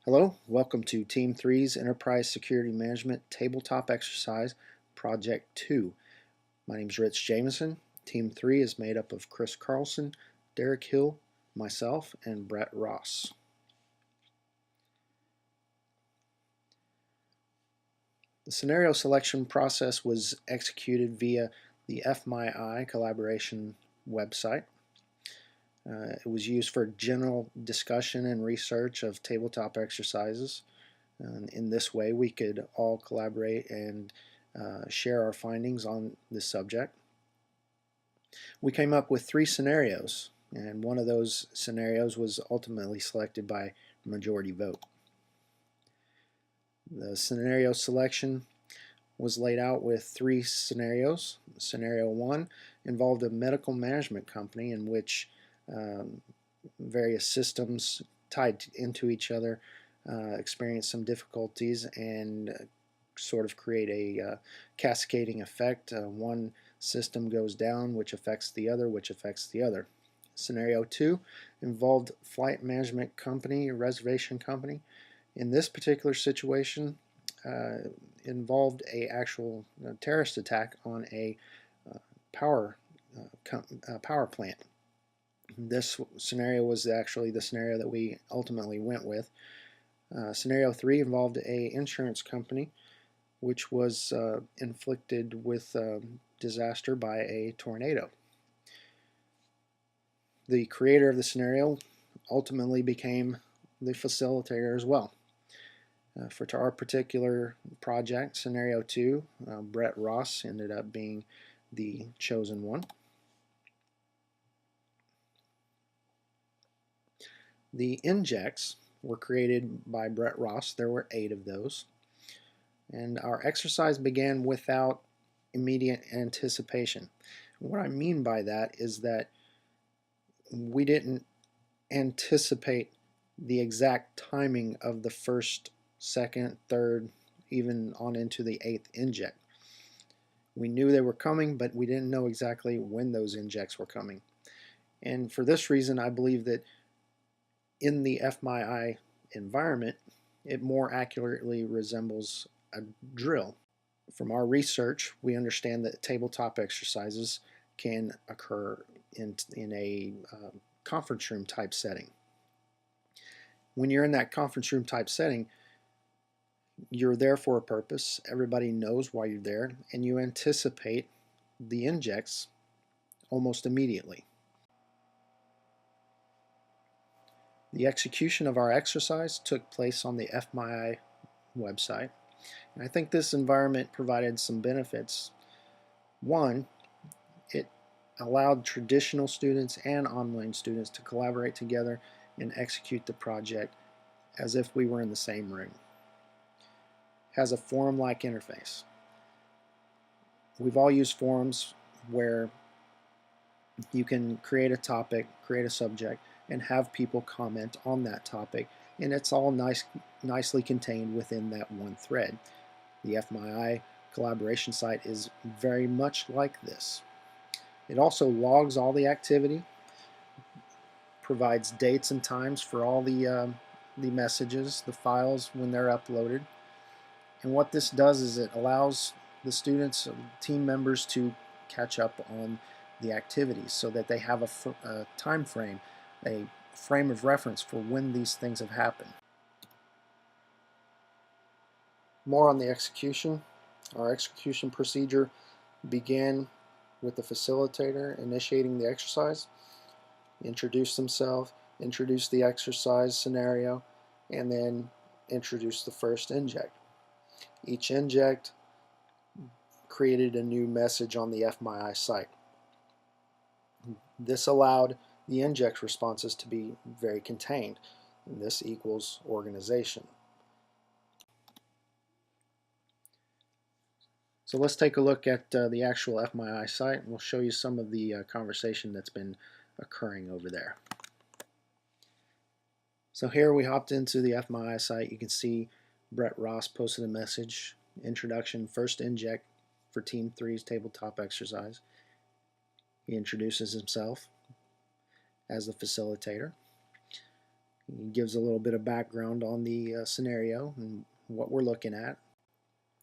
Hello, welcome to Team 3's Enterprise Security Management Tabletop Exercise Project 2. My name is Rich Jameson. Team 3 is made up of Chris Carlson, Derek Hill, myself, and Brett Ross. The scenario selection process was executed via the FMyI collaboration website. It was used for general discussion and research of tabletop exercises. In this way, we could all collaborate and share our findings on this subject. We came up with 3 scenarios, and one of those scenarios was ultimately selected by majority vote. The scenario selection was laid out with 3 scenarios. Scenario 1 involved a medical management company in which various systems tied into each other experience some difficulties and sort of create a cascading effect. One system goes down, which affects the other, which affects the other. Scenario 2 involved flight management company, a reservation company. In this particular situation, involved a actual terrorist attack on a power plant. This scenario was actually the scenario that we ultimately went with. Scenario 3 involved a insurance company which was inflicted with disaster by a tornado. The creator of the scenario ultimately became the facilitator as well. For our particular project, Scenario 2, Brett Ross ended up being the chosen one. The injects were created by Brett Ross. There were 8 of those. And our exercise began without immediate anticipation. What I mean by that is that we didn't anticipate the exact timing of the first, second, third, even on into the 8th inject. We knew they were coming, but we didn't know exactly when those injects were coming. And for this reason, I believe that in the FMyI environment, it more accurately resembles a drill. From our research, we understand that tabletop exercises can occur in a conference room type setting. When you're in that conference room type setting, you're there for a purpose. Everybody knows why you're there, and you anticipate the injects almost immediately. The execution of our exercise took place on the FMyI website. And I think this environment provided some benefits. One, it allowed traditional students and online students to collaborate together and execute the project as if we were in the same room. It has a forum-like interface. We've all used forums where you can create a topic, create a subject, and have people comment on that topic, and it's all nicely contained within that one thread. The FMyI collaboration site is very much like this. It also logs all the activity, provides dates and times for all the messages, the files when they're uploaded. And what this does is it allows the students, team members, to catch up on the activities so that they have a time frame, a frame of reference for when these things have happened. More on the execution. Our execution procedure began with the facilitator initiating the exercise, introduce themselves, introduce the exercise scenario, and then introduce the first inject. Each inject created a new message on the FMyI site. This allowed the inject responses to be very contained, and this equals organization. So let's take a look at the actual FMyI site, and we'll show you some of the conversation that's been occurring over there. So here we hopped into the FMyI site. You can see Brett Ross posted a message, introduction, first inject for Team 3's tabletop exercise. He introduces himself as the facilitator. He gives a little bit of background on the scenario and what we're looking at,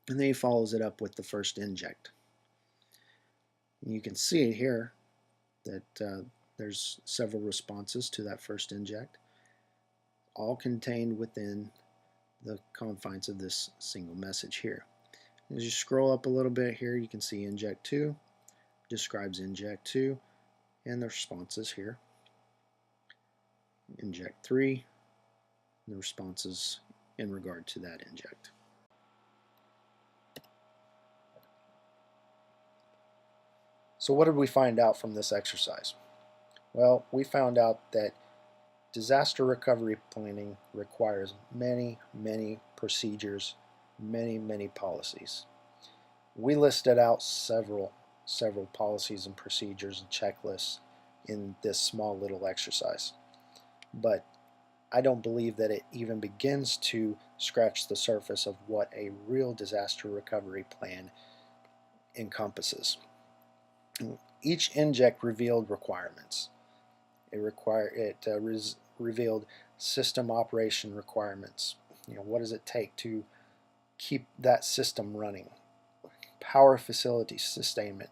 and then he follows it up with the first inject. And you can see here that there's several responses to that first inject, all contained within the confines of this single message here. As you scroll up a little bit here, you can see inject 2 describes inject 2 and the responses here. Inject 3, the responses in regard to that inject. So what did we find out from this exercise? Well, we found out that disaster recovery planning requires many procedures, many policies. We listed out several policies and procedures and checklists in this small little exercise, but I don't believe that it even begins to scratch the surface of what a real disaster recovery plan encompasses. Each inject revealed requirements. It revealed system operation requirements. What does it take to keep that system running? Power facility sustainment,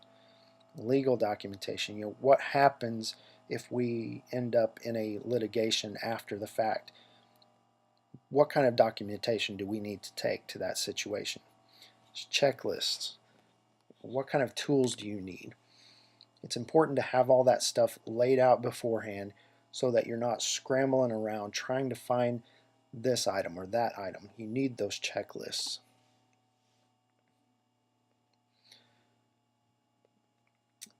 legal documentation. What happens if we end up in a litigation after the fact? What kind of documentation do we need to take to that situation? Checklists. What kind of tools do you need? It's important to have all that stuff laid out beforehand so that you're not scrambling around trying to find this item or that item. You need those checklists.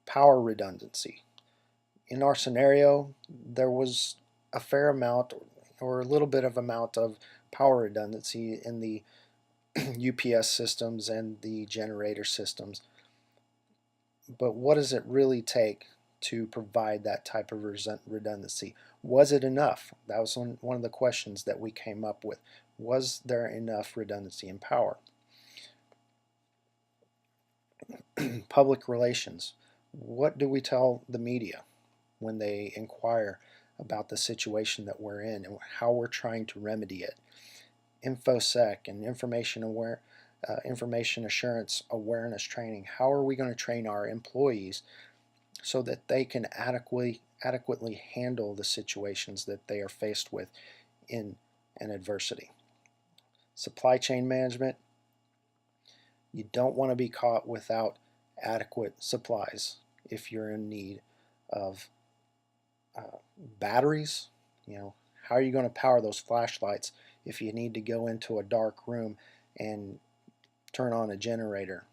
Power redundancy. In our scenario, there was a fair amount or a little bit of amount of power redundancy in the UPS systems and the generator systems. But what does it really take to provide that type of redundancy? Was it enough? That was one of the questions that we came up with. Was there enough redundancy in power? Public relations. What do we tell the media when they inquire about the situation that we're in and how we're trying to remedy it? InfoSec and information assurance awareness training. How are we going to train our employees so that they can adequately handle the situations that they are faced with in an adversity? Supply chain management. You don't want to be caught without adequate supplies if you're in need of batteries. How are you going to power those flashlights if you need to go into a dark room and turn on a generator?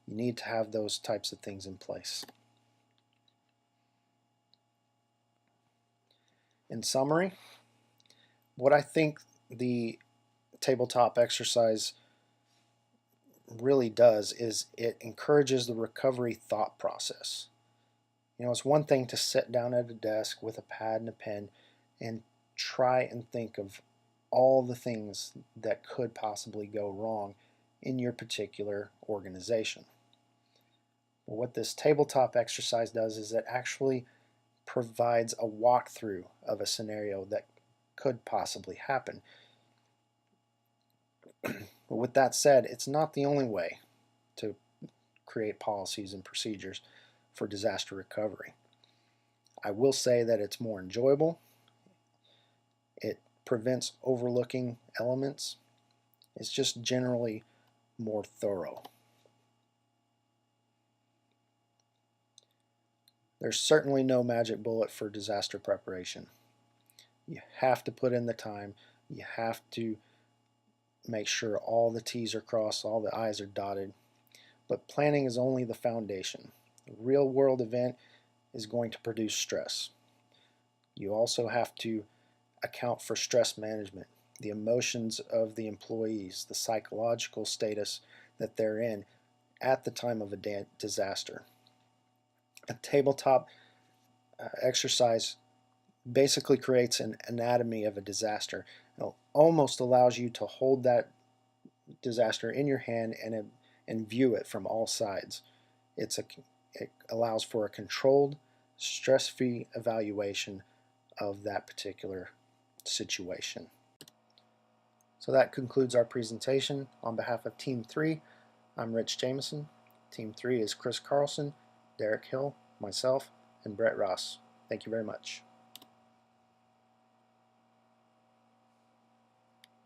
You need to have those types of things in place. In summary, what I think the tabletop exercise really does is it encourages the recovery thought process. It's one thing to sit down at a desk with a pad and a pen and try and think of all the things that could possibly go wrong in your particular organization. But what this tabletop exercise does is it actually provides a walkthrough of a scenario that could possibly happen. But with that said, it's not the only way to create policies and procedures for disaster recovery. I will say that it's more enjoyable. It prevents overlooking elements. It's just generally more thorough. There's certainly no magic bullet for disaster preparation. You have to put in the time. You have to make sure all the T's are crossed, all the I's are dotted. But planning is only the foundation. A real-world event is going to produce stress. You also have to account for stress management, the emotions of the employees, the psychological status that they're in at the time of a disaster. A tabletop exercise basically creates an anatomy of a disaster. It almost allows you to hold that disaster in your hand and view it from all sides. It allows for a controlled, stress-free evaluation of that particular situation. So that concludes our presentation. On behalf of Team 3, I'm Rich Jameson. Team 3 is Chris Carlson, Derek Hill, myself, and Brett Ross. Thank you very much.